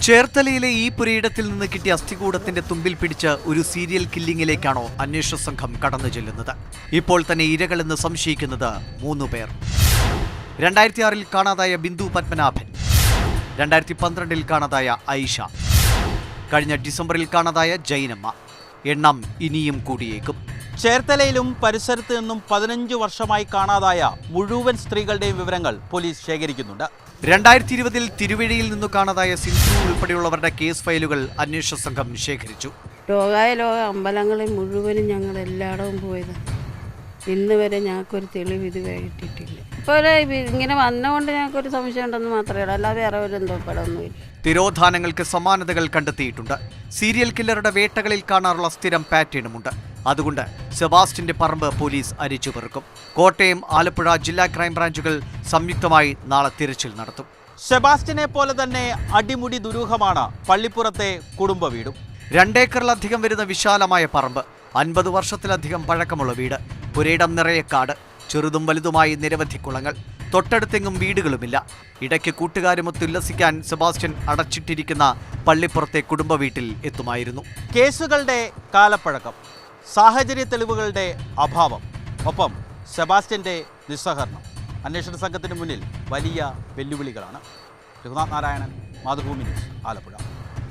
ചേർത്തലയിലെ ഈ പുരയിടത്തിൽ നിന്ന് കിട്ടിയ അസ്ഥികൂടത്തിന്റെ തുമ്പിൽ പിടിച്ച് ഒരു സീരിയൽ കില്ലിങ്ങിലേക്കാണോ അന്വേഷണ സംഘം കടന്നു ചെല്ലുന്നത്? ഇപ്പോൾ തന്നെ ഇരകളെന്ന് സംശയിക്കുന്നത് 3 പേർ. 2006 കാണാതായ ബിന്ദു പത്മനാഭൻ, 2012 കാണാതായ ഐഷ, കഴിഞ്ഞ ഡിസംബറിൽ കാണാതായ ജൈനമ്മ. എണ്ണം ഇനിയും കൂടിയേക്കും. ചേർത്തലയിലും പരിസരത്ത് നിന്നും 15 വർഷമായി കാണാതായ മുഴുവൻ സ്ത്രീകളുടെയും വിവരങ്ങൾ പോലീസ് ശേഖരിക്കുന്നുണ്ട്. 2020 തിരുവഴിയിൽ നിന്നു കാണാതായ സിന്ധു ഉൾപ്പെടെയുള്ളവരുടെ കേസ് ഫയലുകൾ അന്വേഷണ സംഘം ശേഖരിച്ചു. ലോക അമ്പലങ്ങളിൽ മുഴുവനും ഞങ്ങൾ എല്ലായിടവും പോയത്. ഇന്ന് വരെ ഞങ്ങൾക്കൊരു തെളിവ് ഇതുവരെ കിട്ടിയിട്ടില്ല. ഇപ്പോൾ ഇങ്ങനെ വന്നുകൊണ്ട് ഞങ്ങൾക്കൊരു സംശയം ഉണ്ടെന്ന് മാത്രമേ ഉള്ളൂ, അല്ലാതെ വേറെ ഒരു എന്തോ പടമൊന്നുമില്ല. തിരോധാനങ്ങൾക്ക് സമാനതകൾ കണ്ടെത്തിയിട്ടുണ്ട്. സീരിയൽ കില്ലറുടെ വേട്ടകളിൽ കാണാറുള്ള സ്ഥിരം പാറ്റേണുമുണ്ട്. അതുകൊണ്ട് സെബാസ്റ്റ്യന്റെ പറമ്പ് പോലീസ് അരിച്ചുപെറുക്കും. കോട്ടയം, ആലപ്പുഴ ജില്ലാ ക്രൈംബ്രാഞ്ചുകൾ സംയുക്തമായി നാളെ തിരച്ചിൽ നടത്തും. സെബാസ്റ്റ്യനെ പോലെ തന്നെ അടിമുടി ദുരൂഹമാണ് പള്ളിപ്പുറത്തെ കുടുംബ വീടും. 2 ഏക്കറിലധികം വരുന്ന വിശാലമായ പറമ്പ്, 50 വർഷത്തിലധികം പഴക്കമുള്ള വീട്, പുരയിടം നിറയെ കാട്, ചെറുതും വലുതുമായി നിരവധി കുളങ്ങൾ, തൊട്ടടുത്തെങ്ങും വീടുകളുമില്ല. ഇടയ്ക്ക് കൂട്ടുകാരുമൊത്ത് ഉല്ലസിക്കാൻ സെബാസ്റ്റ്യൻ അടച്ചിട്ടിരിക്കുന്ന പള്ളിപ്പുറത്തെ കുടുംബ വീട്ടിൽ എത്തുമായിരുന്നു. കേസുകളുടെ കാലപ്പഴക്കം, സാഹചര്യ തെളിവുകളുടെ അഭാവം, ഒപ്പം സെബാസ്റ്റ്യന്റെ നിസ്സഹകരണം അന്വേഷണ സംഘത്തിന് മുന്നിൽ വലിയ വെല്ലുവിളികളാണ്. രഘുനാഥ് നാരായണൻ, മാതൃഭൂമി ന്യൂസ്, ആലപ്പുഴ.